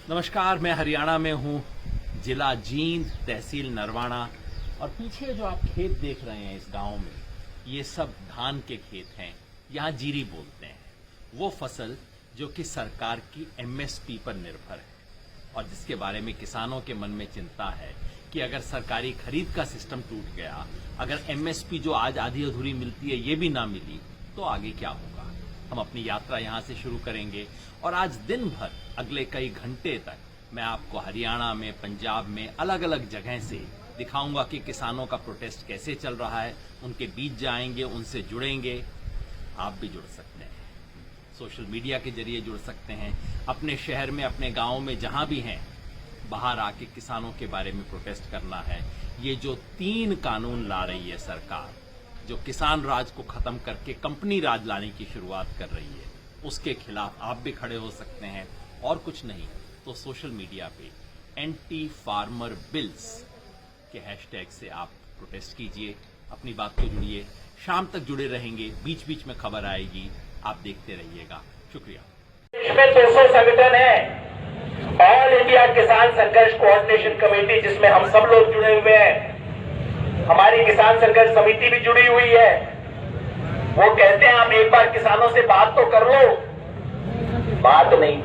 नमस्कार, मैं हरियाणा में हूँ, जिला जींद, तहसील नरवाना। और पीछे जो आप खेत देख रहे हैं इस गांव में, ये सब धान के खेत हैं। यहाँ जीरी बोलते हैं। वो फसल जो कि सरकार की एमएसपी पर निर्भर है और जिसके बारे में किसानों के मन में चिंता है कि अगर सरकारी खरीद का सिस्टम टूट गया, अगर एमएसपी जो आज आधी अधूरी मिलती है ये भी ना मिली, तो आगे क्या होगा। हम अपनी यात्रा यहाँ से शुरू करेंगे और आज दिन भर, अगले कई घंटे तक मैं आपको हरियाणा में, पंजाब में, अलग अलग जगह से दिखाऊंगा कि किसानों का प्रोटेस्ट कैसे चल रहा है। उनके बीच जाएंगे, उनसे जुड़ेंगे। आप भी जुड़ सकते हैं, सोशल मीडिया के जरिए जुड़ सकते हैं। अपने शहर में, अपने गांव में, जहां भी हैं, बाहर आके किसानों के बारे में प्रोटेस्ट करना है। ये जो 3 कानून ला रही है सरकार, जो किसान राज को खत्म करके कंपनी राज लाने की शुरुआत कर रही है, उसके खिलाफ आप भी खड़े हो सकते हैं। और कुछ नहीं तो सोशल मीडिया पे एंटी फार्मर बिल्स के हैशटैग से आप प्रोटेस्ट कीजिए, अपनी बात को जुड़िए। शाम तक जुड़े रहेंगे, बीच बीच में खबर आएगी, आप देखते रहिएगा। शुक्रिया। इसमें 200 संगठन है, ऑल इंडिया किसान संघर्ष कोऑर्डिनेशन कमेटी, जिसमें हम सब लोग जुड़े हुए हैं। हमारी किसान संघर्ष समिति भी जुड़ी हुई है। वो कहते हैं आप एक बार किसानों से बात तो कर लो, बात नहीं।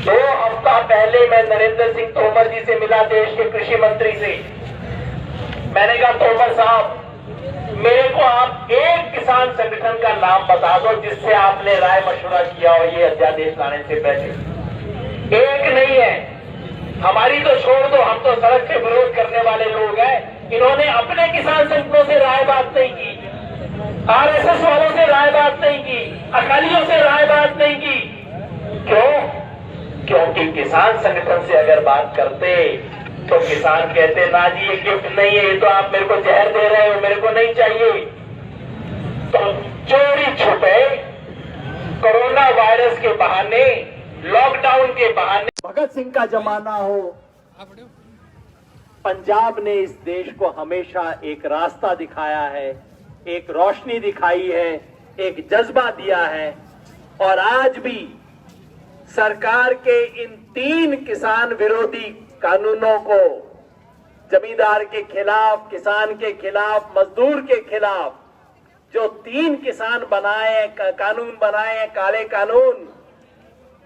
2 हफ्ता पहले मैं नरेंद्र सिंह तोमर जी से मिला, देश के कृषि मंत्री से। मैंने कहा तोमर साहब, मेरे को आप एक किसान संगठन का नाम बता दो जिससे आपने राय मशवरा किया हो ये अध्यादेश लाने से पहले। एक नहीं है। हमारी तो छोड़ दो, हम तो सड़क पे विरोध करने वाले लोग हैं। इन्होंने अपने किसान संगठनों से राय बात नहीं की, आरएसएस वालों से राय बात नहीं की, अकालियों से राय बात नहीं की। क्यों? क्योंकि किसान संगठन से अगर बात करते तो किसान कहते ना जी ये गिफ्ट नहीं है, ये तो आप मेरे को जहर दे रहे हो, मेरे को नहीं चाहिए। तो चोरी छुपे कोरोना वायरस के बहाने, लॉकडाउन के बहाने, भगत सिंह का जमाना हो, पंजाब ने इस देश को हमेशा एक रास्ता दिखाया है, एक रोशनी दिखाई है, एक जज्बा दिया है। और आज भी सरकार के इन 3 किसान विरोधी कानूनों को, जमींदार के खिलाफ, किसान के खिलाफ, मजदूर के खिलाफ, जो 3 किसान बनाए, कानून बनाए हैं, काले कानून,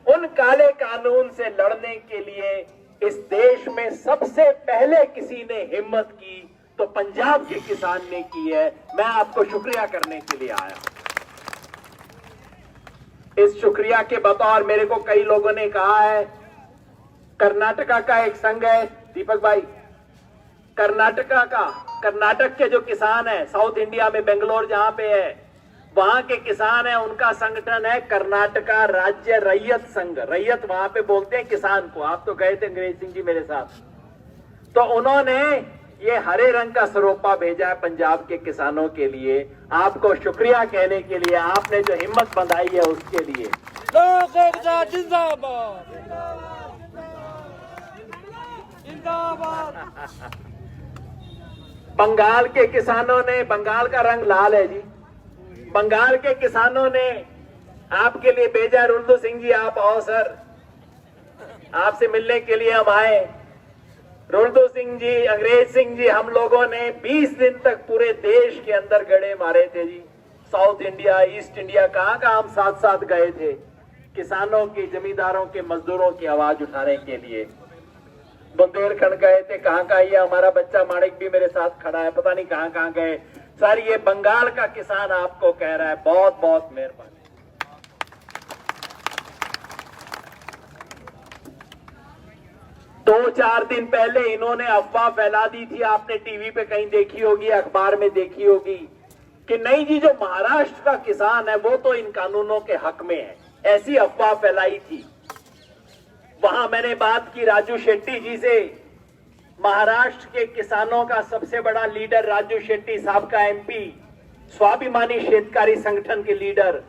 उन काले कानून से लड़ने के लिए इस देश में सबसे पहले किसी ने हिम्मत की तो पंजाब के किसान ने की है। मैं आपको शुक्रिया करने के लिए आया हूं। इस शुक्रिया के बतौर मेरे को कई लोगों ने कहा है, कर्नाटका का एक संघ है, दीपक भाई, कर्नाटक के जो किसान है, साउथ इंडिया में बेंगलोर जहां पे है, वहां के किसान है, उनका संगठन है कर्नाटका राज्य रैयत संघ। रैयत वहां पे बोलते हैं किसान को। आप तो गए थे अंग्रेज सिंह जी मेरे साथ। तो उन्होंने ये हरे रंग का सरोपा भेजा है पंजाब के किसानों के लिए, आपको शुक्रिया कहने के लिए, आपने जो हिम्मत बंधाई है उसके लिए। लोक एकता जिंदाबाद, जिंदाबाद। बंगाल के किसानों ने, बंगाल का रंग लाल है जी, बंगाल के किसानों ने आपके लिए भेजा। रुल्दू सिंह जी आप आओ सर, आपसे मिलने के लिए हम आए। रुल्दू सिंह जी, अंग्रेज सिंह जी, हम लोगों ने 20 दिन तक पूरे देश के अंदर गड़े मारे थे जी। साउथ इंडिया, ईस्ट इंडिया, कहां कहां हम साथ साथ गए थे किसानों की, जमींदारों के, मजदूरों की आवाज उठाने के लिए। बुंदेलखंड गए थे, कहां कहां, ये हमारा बच्चा माणिक भी मेरे साथ खड़ा है, पता नहीं कहां कहां गए सर। ये बंगाल का किसान आपको कह रहा है बहुत बहुत मेहरबानी। 2-4 दिन पहले इन्होंने अफवाह फैला दी थी, आपने टीवी पे कहीं देखी होगी, अखबार में देखी होगी, कि नहीं जी जो महाराष्ट्र का किसान है वो तो इन कानूनों के हक में है। ऐसी अफवाह फैलाई थी। वहां मैंने बात की राजू शेट्टी जी से, महाराष्ट्र के किसानों का सबसे बड़ा लीडर राजू शेट्टी साहब का एमपी, स्वाभिमानी शेतकारी संगठन के लीडर।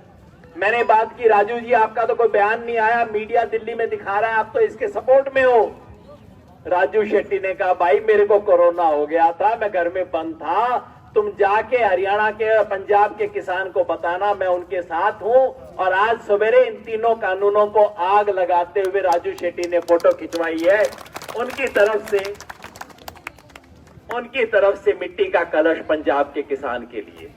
मैंने बात की, राजू जी आपका तो कोई बयान नहीं आया, मीडिया दिल्ली में दिखा रहा है आप तो इसके सपोर्ट में हो। राजू शेट्टी ने कहा भाई मेरे को कोरोना हो गया था, मैं घर में बंद था, तुम जाके हरियाणा के और पंजाब के किसान को बताना मैं उनके साथ हूं। और आज सवेरे इन तीनों कानूनों को आग लगाते हुए राजू शेट्टी ने फोटो खिंचवाई है। उनकी तरफ से मिट्टी का कलश पंजाब के किसान के लिए।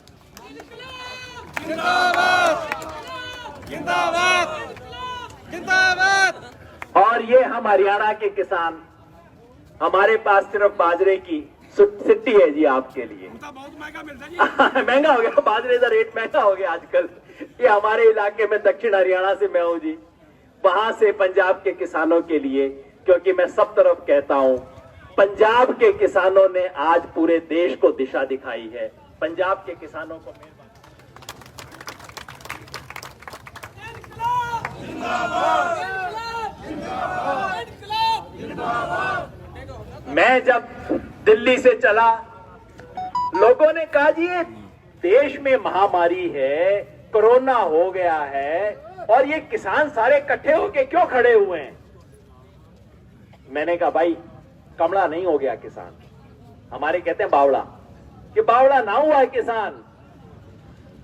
और ये हम हरियाणा के किसान, हमारे पास सिर्फ बाजरे की सिट्टी है जी आपके लिए। बहुत महंगा मिलता है महंगा हो गया, बाजरे का रेट महंगा हो गया आजकल। ये हमारे इलाके में दक्षिण हरियाणा से मैं हूं जी, वहां से पंजाब के किसानों के लिए, क्योंकि मैं सब तरफ कहता हूं पंजाब के किसानों ने आज पूरे देश को दिशा दिखाई है। पंजाब के किसानों को मैं जब दिल्ली से चला, लोगों ने कहा जी ये देश में महामारी है, कोरोना हो गया है और ये किसान सारे इकट्ठे होके क्यों खड़े हुए हैं। मैंने कहा भाई कमला नहीं हो गया किसान, हमारे कहते हैं बावड़ा, कि बावड़ा ना हुआ है किसान।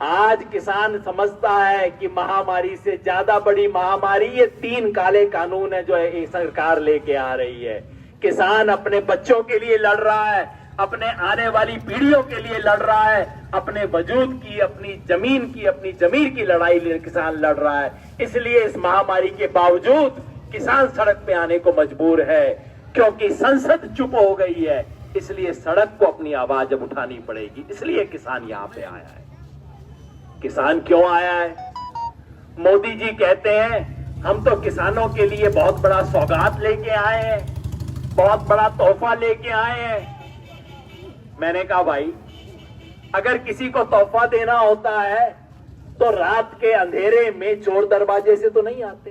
आज किसान समझता है कि महामारी से ज्यादा बड़ी महामारी ये 3 काले कानून है जो ये सरकार लेके आ रही है। किसान अपने बच्चों के लिए लड़ रहा है, अपने आने वाली पीढ़ियों के लिए लड़ रहा है, अपने वजूद की, अपनी जमीन की, अपनी जमीर की लड़ाई किसान लड़ रहा है। इसलिए इस महामारी के बावजूद किसान सड़क पे आने को मजबूर है, क्योंकि संसद चुप हो गई है। इसलिए सड़क को अपनी आवाज अब उठानी पड़ेगी। इसलिए किसान यहां पे आया है। किसान क्यों आया है? मोदी जी कहते हैं हम तो किसानों के लिए बहुत बड़ा सौगात लेके आए हैं, बहुत बड़ा तोहफा लेके आए हैं। मैंने कहा भाई अगर किसी को तोहफा देना होता है तो रात के अंधेरे में चोर दरवाजे से तो नहीं आते।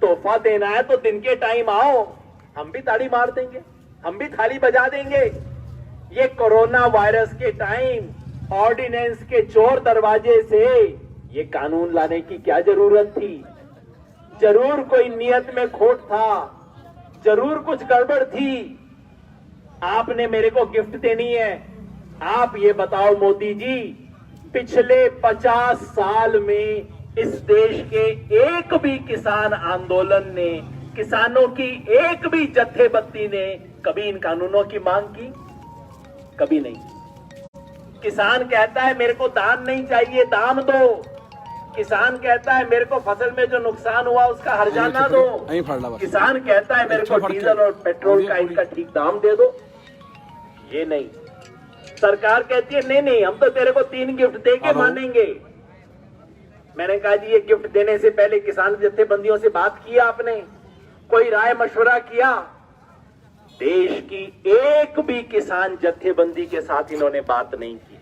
तोहफा देना है तो दिन के टाइम आओ, हम भी ताड़ी मार देंगे, हम भी थाली बजा देंगे। ये कोरोना वायरस के टाइम ऑर्डिनेंस के चोर दरवाजे से ये कानून लाने की क्या जरूरत थी? जरूर कोई नियत में खोट था, जरूर कुछ गड़बड़ थी। आपने मेरे को गिफ्ट देनी है। आप ये बताओ मोदी जी, पिछले 50 साल में इस देश के एक भी किसान आंदोलन ने, किसानों की एक भी जत्थेबंदी ने कभी इन कानूनों की मांग की? कभी नहीं। किसान कहता है मेरे को दाम नहीं चाहिए, दाम दो। किसान कहता है मेरे को फसल में जो नुकसान हुआ उसका हर्जाना दो। किसान कहता है मेरे को डीजल और पेट्रोल का इनका ठीक दाम दे दो। ये नहीं, सरकार कहती है नहीं नहीं हम तो तेरे को 3 गिफ्ट दे के मानेंगे। मैंने कहा जी ये गिफ्ट देने से पहले किसान जत्थेबंदियों से बात किया आपने? कोई राय मशवरा किया? देश की एक भी किसान जत्थेबंदी के साथ इन्होंने बात नहीं की।